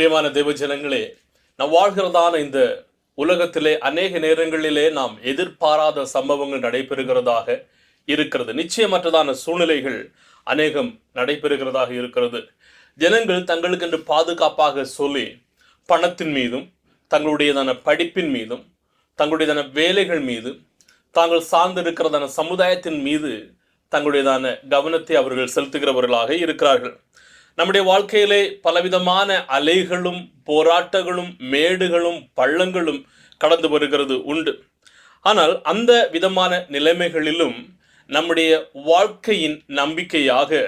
பிரியமான தேவஜனங்களே, நாம் வாழ்கிறதான இந்த உலகத்திலே அநேக நேரங்களிலே நாம் எதிர்பாராத சம்பவங்கள் நடைபெறுகிறதாக இருக்கிறது. நிச்சயமற்றதான சூழ்நிலைகள் அநேகம் நடைபெறுகிறதாக இருக்கிறது. ஜனங்கள் தங்களுக்கென்று பாதுகாப்பாக சொல்லி பணத்தின் மீதும் தங்களுடையதான படிப்பின் மீதும் தங்களுடையதான வேலைகள் மீது தாங்கள் சார்ந்திருக்கிறதான சமுதாயத்தின் மீது தங்களுடையதான கவனத்தை அவர்கள் செலுத்துகிறவர்களாக இருக்கிறார்கள். நம்முடைய வாழ்க்கையிலே பலவிதமான அலைகளும் போராட்டங்களும் மேடுகளும் பள்ளங்களும் கடந்து வருகிறது உண்டு. ஆனால் அந்த விதமான நிலைமைகளிலும் நம்முடைய வாழ்க்கையின் நம்பிக்கையாக,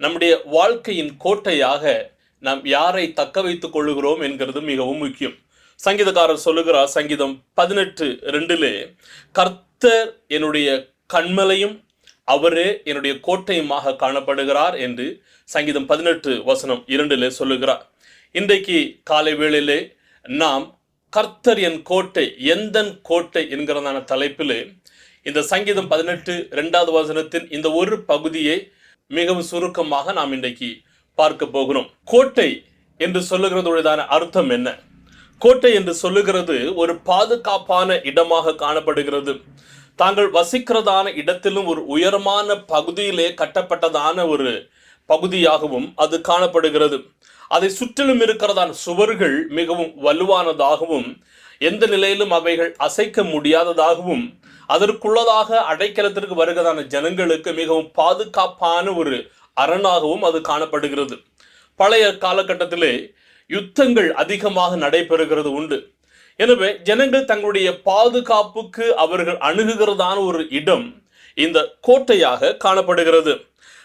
நம்முடைய வாழ்க்கையின் கோட்டையாக நாம் யாரை தக்க வைத்துக் கொள்ளுகிறோம் என்கிறது மிகவும் முக்கியம். சங்கீதக்காரர் சொல்லுகிறார், சங்கீதம் 18:2, கர்த்தர் என்னுடைய கண்மலையும் அவரே என்னுடைய கோட்டையுமாக காணப்படுகிறார் என்று சங்கீதம் 18:2 சொல்லுகிறார். இன்றைக்கு காலை வேளையிலே நாம் கர்த்தர் என் கோட்டை, எந்தன் கோட்டை என்கிறதான தலைப்பிலே இந்த சங்கீதம் 18:2 இந்த ஒரு பகுதியை மிகவும் சுருக்கமாக நாம் இன்றைக்கு பார்க்க போகிறோம். கோட்டை என்று சொல்லுகிறதுடையதான அர்த்தம் என்ன? கோட்டை என்று சொல்லுகிறது ஒரு பாதுகாப்பான இடமாக காணப்படுகிறது. தாங்கள் வசிக்கிறதான இடத்திலும் ஒரு உயரமான பகுதியிலே கட்டப்பட்டதான ஒரு பகுதியாகவும் அது காணப்படுகிறது. அதை சுற்றிலும் இருக்கிறதான சுவர்கள் மிகவும் வலுவானதாகவும் எந்த நிலையிலும் அவைகள் அசைக்க முடியாததாகவும் அதற்குள்ளதாக அடைக்கலத்திற்கு வருகிறதான ஜனங்களுக்கு மிகவும் பாதுகாப்பான ஒரு அரணாகவும் அது காணப்படுகிறது. பழைய காலகட்டத்திலே யுத்தங்கள் அதிகமாக நடைபெறுகிறது உண்டு. எனவே ஜனங்கள் தங்களுடைய பாதுகாப்புக்கு அவர்கள் அணுகுகிறதான ஒரு இடம் இந்த கோட்டையாக காணப்படுகிறது.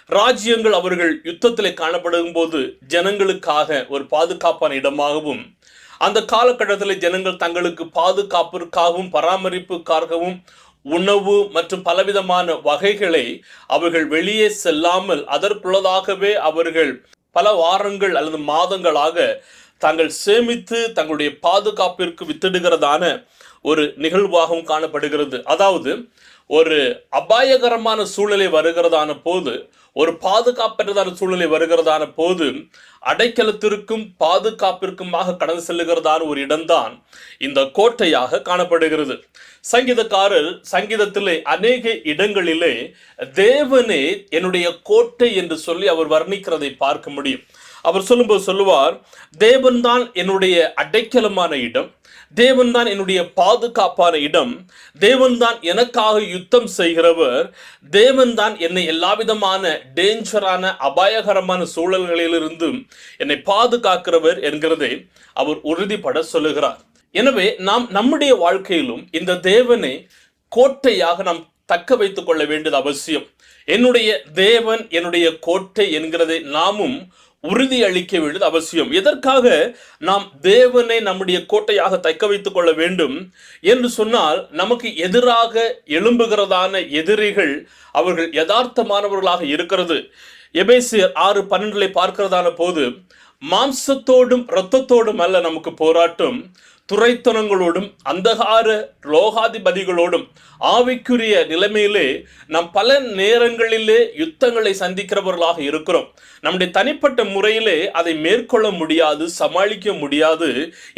ராஜ்யங்கள் அவர்கள் யுத்தத்திலே காணப்படும் போது ஜனங்களுக்காக ஒரு பாதுகாப்பான இடமாகவும், அந்த காலகட்டத்தில் ஜனங்கள் தங்களுக்கு பாதுகாப்பிற்காகவும் பராமரிப்புக்காகவும் உணவு மற்றும் பலவிதமான வகைகளை அவர்கள் வெளியே செல்லாமல் அதற்குள்ளதாகவே அவர்கள் பல வாரங்கள் அல்லது மாதங்களாக தாங்கள் சேமித்து தங்களுடைய பாதுகாப்பிற்கு வித்திடுகிறதான ஒரு நிகழ்வாகவும் காணப்படுகிறது. அதாவது ஒரு அபாயகரமான சூழ்நிலை வருகிறதான போது, ஒரு பாதுகாப்பற்றதான சூழ்நிலை வருகிறதான போது அடைக்கலத்திற்கும் பாதுகாப்பிற்குமாக கடந்து செல்லுகிறதான ஒரு இடம்தான் இந்த கோட்டையாக காணப்படுகிறது. சங்கீதக்காரர் சங்கீதத்திலே அநேக இடங்களிலே தேவனே என்னுடைய கோட்டை என்று சொல்லி அவர் வர்ணிக்கிறதை பார்க்க முடியும். அவர் சொல்லும்போது சொல்லுவார், தேவன்தான் என்னுடைய அடைக்கலமான இடம், தேவன்தான் என்னுடைய பாதுகாப்பான இடம், தேவன்தான் எனக்காக யுத்தம் செய்கிறவர், தேவன்தான் என்னை எல்லாவிதமான டேஞ்சரான அபாயகரமான சூழல்களிலிருந்து என்னை பாதுகாக்கிறவர் என்கிறதை அவர் உறுதிப்பட சொல்லுகிறார். எனவே நாம் நம்முடைய வாழ்க்கையிலும் இந்த தேவனை கோட்டையாக நாம் தக்க வைத்துக் கொள்ள வேண்டியது அவசியம். என்னுடைய தேவன் என்னுடைய கோட்டை என்கிறதை நாமும் உறுதி அளிக்க வேண்டியது அவசியம். எதற்காக நாம் தேவனை நம்முடைய கோட்டையாக தக்க வைத்துக் கொள்ள வேண்டும் என்று சொன்னால், நமக்கு எதிராக எழும்புகிறதான எதிரிகள் அவர்கள் யதார்த்தமானவர்களாக இருக்கிறது. எபேசியர் 6:12 பார்க்கிறதான போது, மாம்சத்தோடும் இரத்தத்தோடும் அல்ல நமக்கு போராட்டம், துரைத்தனங்களோடும் அந்தகார லோகாதிபதிகளோடும் ஆவிக்குரிய நிலைமையிலே நாம் பல நேரங்களிலே யுத்தங்களை சந்திக்கிறவர்களாக இருக்கிறோம். நம்முடைய தனிப்பட்ட முறையிலே அதை மேற்கொள்ள முடியாது, சமாளிக்க முடியாது.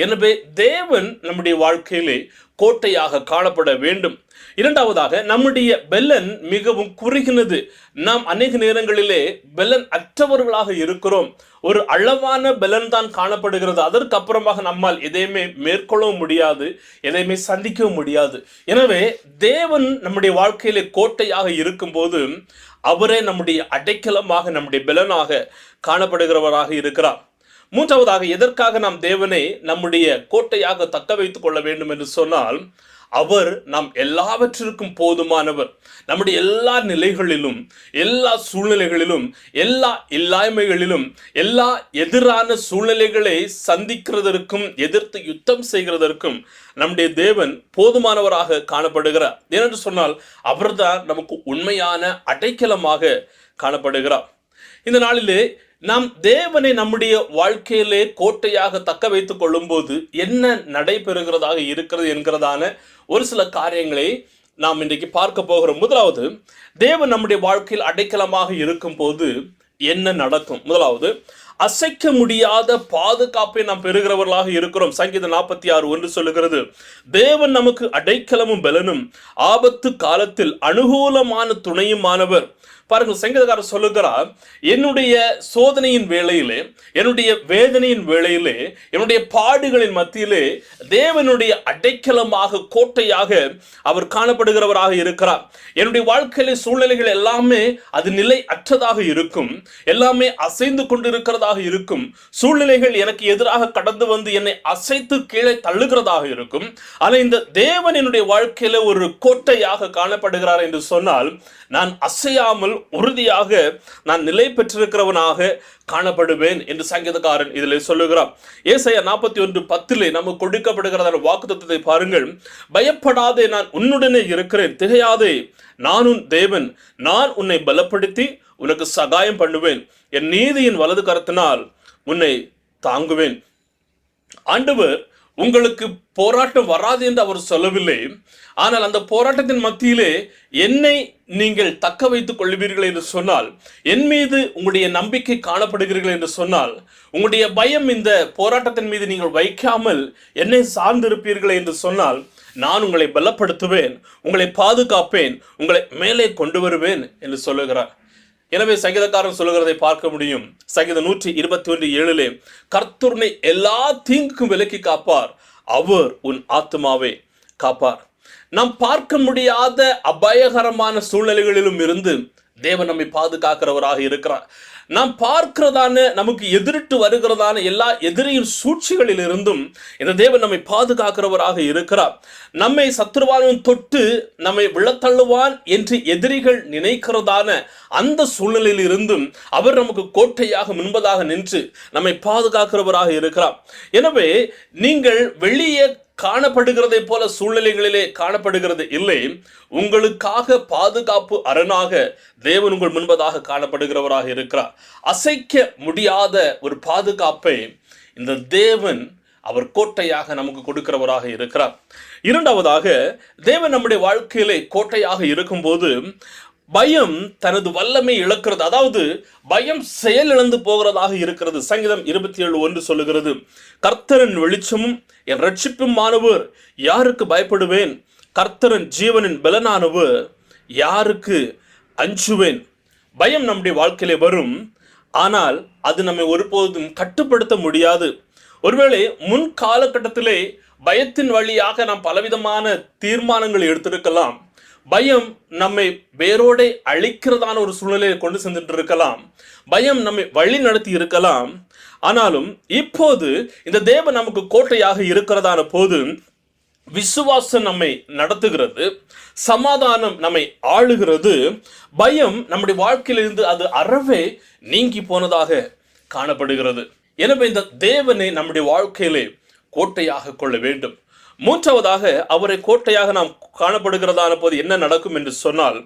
எனவே தேவன் நம்முடைய வாழ்க்கையிலே கோட்டையாக காணப்பட வேண்டும். இரண்டாவதாக, நம்முடைய பெலன் மிகவும் குறுகினது. நாம் அநேக நேரங்களிலே பெலன் அற்றவர்களாக இருக்கிறோம். ஒரு அளவான பெலன் தான் காணப்படுகிறது. அதற்கு அப்புறமாக நம்மால் எதையுமே மேற்கொள்ளவும் முடியாது, எதையுமே சந்திக்கவும் முடியாது. எனவே தேவன் நம்முடைய வாழ்க்கையிலே கோட்டையாக இருக்கும்போது அவரே நம்முடைய அடைக்கலமாக, நம்முடைய பெலனாக காணப்படுகிறவராக இருக்கிறார். மூன்றாவதாக, எதற்காக நாம் தேவனை நம்முடைய கோட்டையாக தக்க வைத்துக் கொள்ள வேண்டும் என்று சொன்னால், அவர் நாம் எல்லாவற்றிற்கும் போதுமானவர். நம்முடைய எல்லா நிலைகளிலும், எல்லா சூழ்நிலைகளிலும், எல்லா இல்லாய்மைகளிலும், எல்லா எதிரான சூழ்நிலைகளை சந்திக்கிறதற்கும் எதிர்த்து யுத்தம் செய்கிறதற்கும் நம்முடைய தேவன் போதுமானவராக காணப்படுகிறார். ஏனென்று சொன்னால் அவர்தான் நமக்கு உண்மையான அடைக்கலமாக காணப்படுகிறார். இந்த நாளிலே நாம் தேவனை நம்முடைய வாழ்க்கையிலே கோட்டையாக தக்க வைத்துக் கொள்ளும் போது என்ன நடைபெறுகிறதாக இருக்கிறது என்கிறதான ஒரு சில காரியங்களை நாம் இன்றைக்கு பார்க்க போகிறோம். முதலாவது, தேவன் நம்முடைய வாழ்க்கையில் அடைக்கலமாக இருக்கும் போது என்ன நடக்கும்? முதலாவது, அசைக்க முடியாத பாதுகாப்பை நாம் பெறுகிறவர்களாக இருக்கிறோம். சங்கீதம் 46:1 சொல்லுகிறது, தேவன் நமக்கு அடைக்கலமும் பலனும் ஆபத்து காலத்தில் அனுகூலமான துணையுமானவர். பாருங்க, சங்கீதக்காரர் சொல்லுகிறார், என்னுடைய சோதனையின் வேளையிலே, என்னுடைய வேதனையின் வேளையிலே, என்னுடைய பாடுகளின் மத்தியிலே தேவனுடைய அடைக்கலமாக, கோட்டையாக அவர் காணப்படுகிறவராக இருக்கிறார். என்னுடைய வாழ்க்கையில சூழ்நிலைகள் எல்லாமே அது நிலை அற்றதாக இருக்கும், எல்லாமே அசைந்து கொண்டிருக்கிறதாக இருக்கும். சூழ்நிலைகள் எனக்கு எதிராக கடந்து வந்து என்னை அசைத்து கீழே தள்ளுகிறதாக இருக்கும். ஆனால் இந்த தேவன் என்னுடைய வாழ்க்கையில ஒரு கோட்டையாக காணப்படுகிறார் என்று சொன்னால், நான் அசையாமல் உறுதியாக நான் நிலை பெற்றிருக்கிறவனாக காணப்படுவேன் என்று சங்கீதக்காரன் இதில் சொல்லுகிறார். ஏசாயா 41:10 நமக்கு கொடுக்கப்படுகிறதான வாக்குத்தத்தத்தை பாருங்கள். பயப்படாதே, நான் உன்னுடனே இருக்கிறேன், திகையாதே, நான் உன் தேவன், நான் உன்னை பலப்படுத்தி உனக்கு சகாயம் பண்ணுவேன், என் நீதியின் வலது கரத்தினால் உன்னை தாங்குவேன். ஆண்டவர் உங்களுக்கு போராட்டம் வராது என்று அவர் சொல்லவில்லை. ஆனால் அந்த போராட்டத்தின் மத்தியிலே என்னை நீங்கள் தக்க வைத்துக் கொள்வீர்கள் என்று சொன்னால், என் மீது உங்களுடைய நம்பிக்கை காணப்படுகிறீர்கள் என்று சொன்னால், உங்களுடைய பயம் இந்த போராட்டத்தின் மீது நீங்கள் வைக்காமல் என்னை சார்ந்திருப்பீர்கள் என்று சொன்னால், நான் உங்களை பலப்படுத்துவேன், உங்களை பாதுகாப்பேன், உங்களை மேலே கொண்டு வருவேன் என்று சொல்லுகிறார். எனவே சங்கீதக்காரன் சொல்லுகிறதை பார்க்க முடியும். சங்கீதம் 121:7 கர்த்தர் உன்னை எல்லா தீங்குக்கும் விலக்கி காப்பார், அவர் உன் ஆத்துமாவை காப்பார். நாம் பார்க்க முடியாத அபாயகரமான சூழ்நிலைகளிலும் இருந்து தேவன் நம்மை பாதுகாக்கிறவராக இருக்கிறார். நாம் பார்க்கிறதான, நமக்கு எதிரிட்டு வருகிறதான எல்லா எதிரியின் சூழ்ச்சிகளில் இருந்தும் இந்த தேவன் நம்மை பாதுகாக்கிறவராக இருக்கிறார். நம்மை சத்துருவானும் தொட்டு நம்மை விழத்தள்ளுவான் என்று எதிரிகள் நினைக்கிறதான அந்த சூழ்நிலையில் இருந்தும் அவர் நமக்கு கோட்டையாக முன்பதாக நின்று நம்மை பாதுகாக்கிறவராக இருக்கிறார். எனவே நீங்கள் வெளியே காணப்படுகிறதை போல சூழ்நிலைகளிலே காணப்படுகிறது இல்லை, உங்களுக்காக பாதுகாப்பு அரணாக தேவன் உங்கள் முன்பதாக காணப்படுகிறவராக இருக்கிறார். அசைக்க முடியாத ஒரு பாதுகாப்பை இந்த தேவன் அவர் கோட்டையாக நமக்கு கொடுக்கிறவராக இருக்கிறார். இரண்டாவதாக, தேவன் நம்முடைய வாழ்க்கையிலே கோட்டையாக இருக்கும்போது பயம் தனது வல்லமை இழக்கிறது, அதாவது பயம் செயலிழந்து போகிறதாக இருக்கிறது. சங்கீதம் 27:1 சொல்லுகிறது, கர்த்தரின் வெளிச்சமும் என் ரட்சிப்புமானவர், யாருக்கு பயப்படுவேன்? கர்த்தரின் ஜீவனின் பலனானவர், யாருக்கு அஞ்சுவேன்? பயம் நம்முடைய வாழ்க்கையிலே வரும், ஆனால் அது நம்மை ஒருபோதும் கட்டுப்படுத்த முடியாது. ஒருவேளை முன் காலகட்டத்திலே பயத்தின் வழியாக நாம் பலவிதமான தீர்மானங்கள் எடுத்திருக்கலாம். பயம் நம்மை வேரோடை அழிக்கிறதான ஒரு சூழ்நிலையை கொண்டு சென்றுட்டு இருக்கலாம். பயம் நம்மை வழி நடத்தி இருக்கலாம். ஆனாலும் இப்போது இந்த தேவன் நமக்கு கோட்டையாக இருக்கிறதான போது விசுவாசம் நம்மை நடத்துகிறது, சமாதானம் நம்மை ஆளுகிறது, பயம் நம்முடைய வாழ்க்கையிலிருந்து அது அறவே நீங்கி போனதாக காணப்படுகிறது. எனவே இந்த தேவனை நம்முடைய வாழ்க்கையிலே கோட்டையாக கொள்ள வேண்டும். மூன்றாவதாக, அவரை கோட்டையாக நாம் காணப்படுகிறதான போது என்ன நடக்கும் என்று சொன்னால்,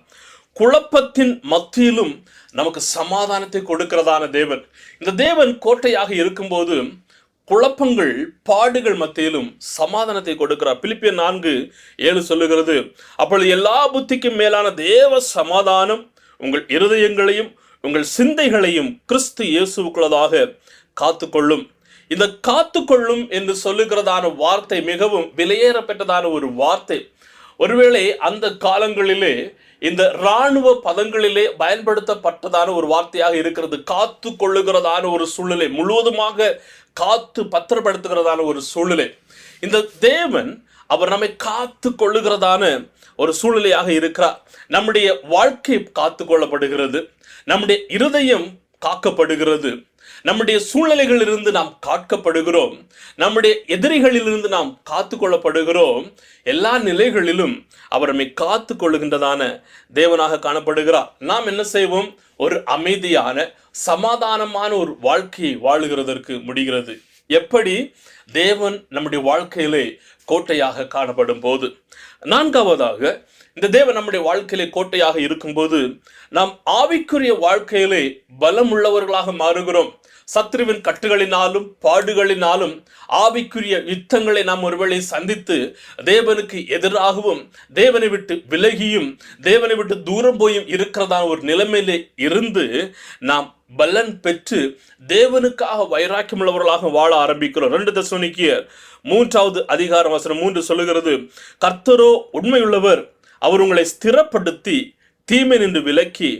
குழப்பத்தின் மத்தியிலும் நமக்கு சமாதானத்தை கொடுக்கிறதான தேவன். இந்த தேவன் கோட்டையாக இருக்கும்போது குழப்பங்கள், பாடுகள் மத்தியிலும் சமாதானத்தை கொடுக்கிறார். பிலிப்பியர் 4:7 சொல்லுகிறது, அப்பொழுது எல்லா புத்திக்கும் மேலான தேவ சமாதானம் உங்கள் இருதயங்களையும் உங்கள் சிந்தைகளையும் கிறிஸ்து இயேசுவுக்குள்ளதாக காத்துக்கொள்ளும். இந்த காத்துக்கொள்ளும் என்று சொல்லுகிறதான வார்த்தை மிகவும் விலையேறப்பட்டதான ஒரு வார்த்தை. ஒருவேளை அந்த காலங்களிலே இந்த இராணுவ பதங்களிலே பயன்படுத்தப்பட்டதான ஒரு வார்த்தையாக இருக்கிறது. காத்து கொள்ளுகிறதான ஒரு சூழ்நிலை, முழுவதுமாக காத்து பத்திரப்படுத்துகிறதான ஒரு சூழ்நிலை. இந்த தேவன் அவர் நம்மை காத்து கொள்ளுகிறதான ஒரு சூழ்நிலையாக இருக்கிறார். நம்முடைய வாழ்க்கை காத்து கொள்ளப்படுகிறது, நம்முடைய இருதயம் காக்கப்படுகிறது, நம்முடைய சூழ்நிலைகளிலிருந்து நாம் காக்கப்படுகிறோம், நம்முடைய எதிரிகளிலிருந்து நாம் காத்து கொள்ளப்படுகிறோம். எல்லா நிலைகளிலும் அவர் நம்மை காத்து கொள்ளுகின்றதான தேவனாக காணப்படுகிறார். நாம் என்ன செய்வோம்? ஒரு அமைதியான சமாதானமான ஒரு வாழ்க்கையை வாழுகிறதற்கு முடிகிறது. எப்படி? தேவன் நம்முடைய வாழ்க்கையிலே கோட்டையாக காணப்படும் போது. நான்காவதாக, இந்த தேவன் நம்முடைய வாழ்க்கையிலே கோட்டையாக இருக்கும்போது நாம் ஆவிக்குரிய வாழ்க்கையிலே பலம் உள்ளவர்களாக மாறுகிறோம். சத்ருவின் கட்டுகளினாலும் பாடுகளினாலும் ஆவிக்குரிய யுத்தங்களை நாம் ஒருவேளை சந்தித்து தேவனுக்கு எதிராகவும் தேவனை விட்டு விலகியும் தேவனை விட்டு தூரம் போயும் இருக்கிறதான ஒரு நிலைமையிலே இருந்து நாம் பலன் பெற்று தேவனுக்காக வைராக்கியம் உள்ளவர்களாக வாழ ஆரம்பிக்கிறோம். 2 தெசலோனிக்கேயர் 3:3 சொல்லுகிறது, கர்த்தரோ உண்மையுள்ளவர், அவர் உங்களை ஸ்திரப்படுத்தி தீமை நின்று விலக்கி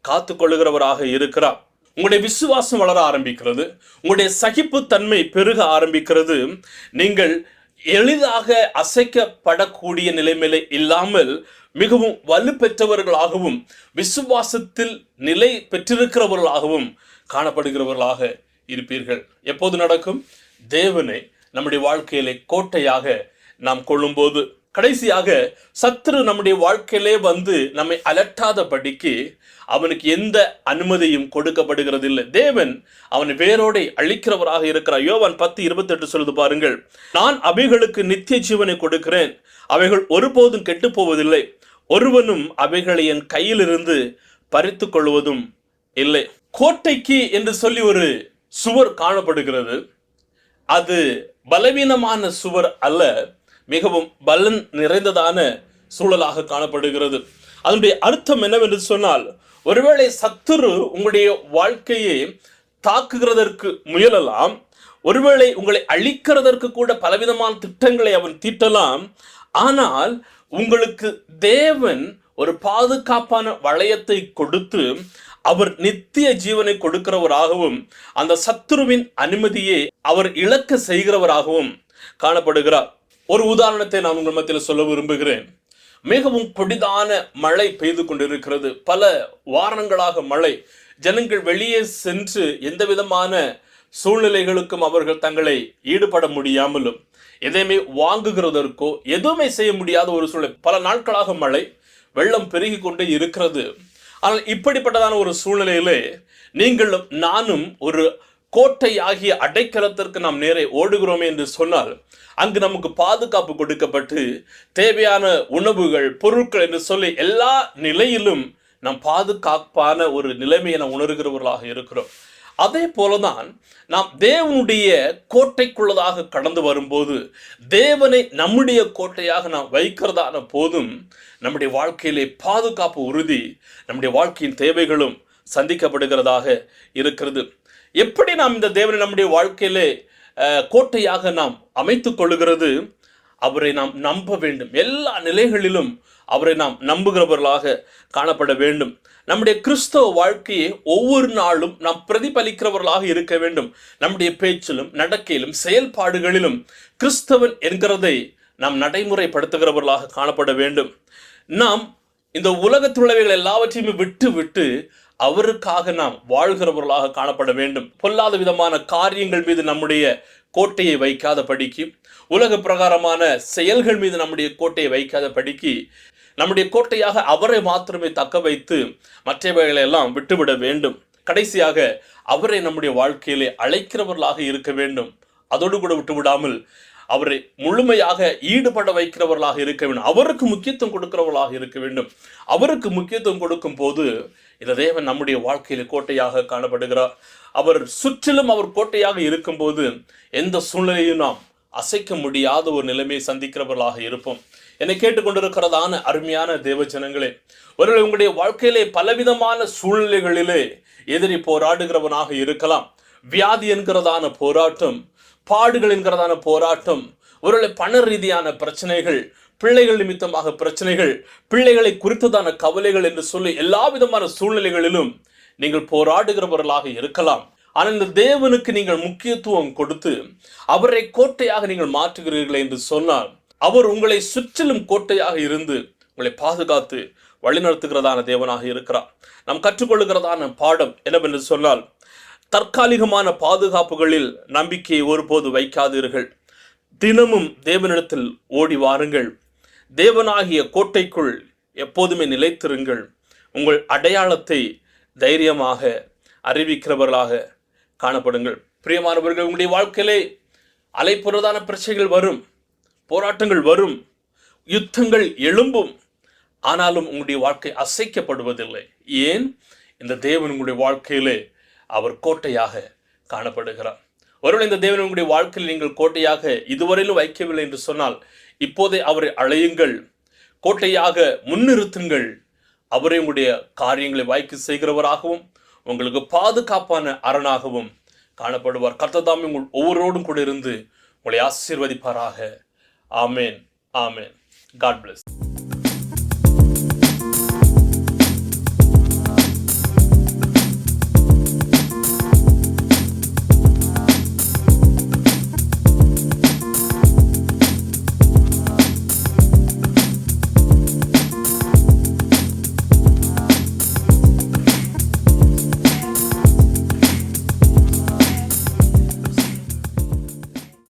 காத்து கொள்ளுகிறவராக இருக்கிறார். உங்களுடைய விசுவாசம் வளர ஆரம்பிக்கிறது, உங்களுடைய சகிப்பு தன்மை பெருக ஆரம்பிக்கிறது. நீங்கள் எளிதாக அசைக்கப்படக்கூடிய நிலைமையில இல்லாமல் மிகவும் வலு பெற்றவர்களாகவும் விசுவாசத்தில் நிலை பெற்றிருக்கிறவர்களாகவும் காணப்படுகிறவர்களாக இருப்பீர்கள். எப்போது நடக்கும்? தேவனை நம்முடைய வாழ்க்கையிலே கோட்டையாக நாம் கொள்ளும்போது. கடைசியாக சத்துரு நம்முடைய வாழ்க்கையிலே வந்து நம்மை அலட்டாதபடிக்கு அவனுக்கு எந்த அனுமதியும் கொடுக்கப்படுகிறது இல்லை. தேவன் அவன் வேரோடை அழிக்கிறவராக இருக்கிறார். யோவான் 10:28 சொல்லுது பாருங்கள், நான் அவைகளுக்கு நித்திய ஜீவனை கொடுக்கிறேன், அவைகள் ஒருபோதும் கெட்டு போவதில்லை, ஒருவனும் அவைகளை என் கையிலிருந்து பறித்து கொள்வதும் இல்லை. கோட்டைக்கு என்று சொல்லி ஒரு சுவர் காணப்படுகிறது. அது பலவீனமான சுவர் அல்ல, மிகவும் பலன் நிறைந்ததான சூழலாக காணப்படுகிறது. அதனுடைய அர்த்தம் என்னவென்று சொன்னால், ஒருவேளை சத்துரு உங்களுடைய வாழ்க்கையை தாக்குகிறதற்கு முயலலாம், ஒருவேளை உங்களை அழிக்கிறதற்கு கூட பலவிதமான திட்டங்களை அவன் தீட்டலாம். ஆனால் உங்களுக்கு தேவன் ஒரு பாதுகாப்பான வளையத்தை கொடுத்து அவர் நித்திய ஜீவனை கொடுக்கிறவராகவும் அந்த சத்துருவின் அனுமதியை அவர் இழக்க செய்கிறவராகவும் காணப்படுகிறார். ஒரு உதாரணத்தை நான் உங்கள் மத்தியில் சொல்ல விரும்புகிறேன். மிகவும் கொடிதான மழை பெய்து கொண்டிருக்கிறது, பல வாரங்களாக மழை. ஜனங்கள் வெளியே சென்று எந்த விதமான சூழ்நிலைகளுக்கும் அவர்கள் தங்களை ஈடுபட முடியாமலும் எதையுமே வாங்குகிறதற்கோ எதுவுமே செய்ய முடியாத ஒரு சூழ்நிலை. பல நாட்களாக மழை, வெள்ளம் பெருகி கொண்டே இருக்கிறது. ஆனால் இப்படிப்பட்டதான ஒரு சூழ்நிலையிலே நீங்களும் நானும் ஒரு கோட்டை ஆகிய அடைக்கலத்திற்கு நாம் நேரே ஓடுகிறோமே என்று சொன்னால், அங்கு நமக்கு பாதுகாப்பு கொடுக்கப்பட்டு தேவையான உணவுகள், பொருட்கள் என்று சொல்லி எல்லா நிலையிலும் நாம் பாதுகாப்பான ஒரு நிலைமையை நாம் உணர்கிறவர்களாக இருக்கிறோம். அதே போலதான் நாம் தேவனுடைய கோட்டைக்குள்ளதாக கடந்து வரும்போது, தேவனை நம்முடைய கோட்டையாக நாம் வைக்கிறதான போதும் நம்முடைய வாழ்க்கையிலே பாதுகாப்பு உறுதி, நம்முடைய வாழ்க்கையின் தேவைகளும் சந்திக்கப்படுகிறதாக இருக்கிறது. எப்படி நாம் இந்த தேவனை நம்முடைய வாழ்க்கையிலே கோட்டையாக நாம் அமைத்துக் கொள்ளுகிறது? அவரை நாம் நம்ப வேண்டும். எல்லா நிலைகளிலும் அவரை நாம் நம்புகிறவர்களாக காணப்பட வேண்டும். நம்முடைய கிறிஸ்தவ வாழ்க்கையை ஒவ்வொரு நாளும் நாம் பிரதிபலிக்கிறவர்களாக இருக்க வேண்டும். நம்முடைய பேச்சிலும் நடக்கையிலும் செயல்பாடுகளிலும் கிறிஸ்தவன் என்கிறதை நாம் நடைமுறைப்படுத்துகிறவர்களாக காணப்பட வேண்டும். நாம் இந்த உலகத்துள்ளவைகள் எல்லாவற்றையுமே விட்டு விட்டு அவருக்காக நாம் வாழ்கிறவர்களாக காணப்பட வேண்டும். பொல்லாத விதமான காரியங்கள் மீது நம்முடைய கோட்டையை வைக்காத படிக்கு, உலக பிரகாரமான செயல்கள் மீது நம்முடைய கோட்டையை வைக்காத படிக்கு, நம்முடைய கோட்டையாக அவரை மாத்திரமே தக்க வைத்து மற்றவைகளை எல்லாம் விட்டுவிட வேண்டும். கடைசியாக அவரை நம்முடைய வாழ்க்கையிலே அழைக்கிறவர்களாக இருக்க வேண்டும். அதோடு கூட விட்டுவிடாமல் அவரை முழுமையாக ஈடுபட வைக்கிறவர்களாக இருக்க வேண்டும். அவருக்கு முக்கியத்துவம் கொடுக்கிறவர்களாக இருக்க வேண்டும். அவருக்கு முக்கியத்துவம் கொடுக்கும் போது இந்த தேவன் நம்முடைய வாழ்க்கையில கோட்டையாக காணப்படுகிறார். அவர் சுற்றிலும் அவர் கோட்டையாக இருக்கும்போது எந்த சூழ்நிலையும் நாம் அசைக்க முடியாத ஒரு நிலைமையை சந்திக்கிறவர்களாக இருப்போம். என்னை கேட்டுக்கொண்டிருக்கிறதான அருமையான தேவ ஜனங்களே, ஒருவேளை உங்களுடைய வாழ்க்கையிலே பலவிதமான சூழ்நிலைகளிலே எதிரி போராடுகிறவனாக இருக்கலாம். வியாதி என்கிறதான போராட்டம், பாடுகள் என்கிறதான போராட்டம், ஒருவேளை பண ரீதியான பிரச்சனைகள், பிள்ளைகள் நிமித்தமாக பிரச்சனைகள், பிள்ளைகளை குறித்ததான கவலைகள் என்று சொல்லி எல்லா விதமான சூழ்நிலைகளிலும் நீங்கள் போராடுகிறவர்களாக இருக்கலாம். ஆனால் இந்த தேவனுக்கு நீங்கள் முக்கியத்துவம் கொடுத்து அவரை கோட்டையாக நீங்கள் மாற்றுகிறீர்கள் என்று சொன்னால், அவர் உங்களை சுற்றிலும் கோட்டையாக இருந்து உங்களை பாதுகாத்து வழிநடத்துகிறதான தேவனாக இருக்கிறார். நாம் கற்றுக்கொள்ளுகிறதான பாடம் என்னவென்று சொன்னால், தற்காலிகமான பாதுகாப்புகளில் நம்பிக்கையை ஒருபோது வைக்காதீர்கள். தினமும் தேவனிடத்தில் ஓடி வாருங்கள். தேவனாகிய கோட்டைக்குள் எப்போதுமே நிலைத்திருங்கள். உங்கள் அடையாளத்தை தைரியமாக அறிவிக்கிறவர்களாக காணப்படுங்கள். பிரியமானவர்கள், உங்களுடைய வாழ்க்கையிலே அலைப்புறதான பிரச்சனைகள் வரும், போராட்டங்கள் வரும், யுத்தங்கள் எழும்பும். ஆனாலும் உங்களுடைய வாழ்க்கை அசைக்கப்படுவதில்லை. ஏன்? இந்த தேவன் உங்களுடைய வாழ்க்கையிலே அவர் கோட்டையாக காணப்படுகிறார். ஒருவேளை இந்த தேவன் உங்களுடைய வாழ்க்கையில் நீங்கள் கோட்டையாக இதுவரையிலும் வைக்கவில்லை என்று சொன்னால், இப்போதே அவரை அழையுங்கள், கோட்டையாக முன்னிறுத்துங்கள். அவரே உங்களுடைய காரியங்களை வாய்க்கு செய்கிறவராகவும் உங்களுக்கு பாதுகாப்பான அரணாகவும் காணப்படுவார். கர்த்தர் தாமே உங்கள் ஒவ்வொருவரோடும் கூட இருந்து உங்களை ஆசீர்வதிப்பாராக. ஆமேன், ஆமேன். God plus.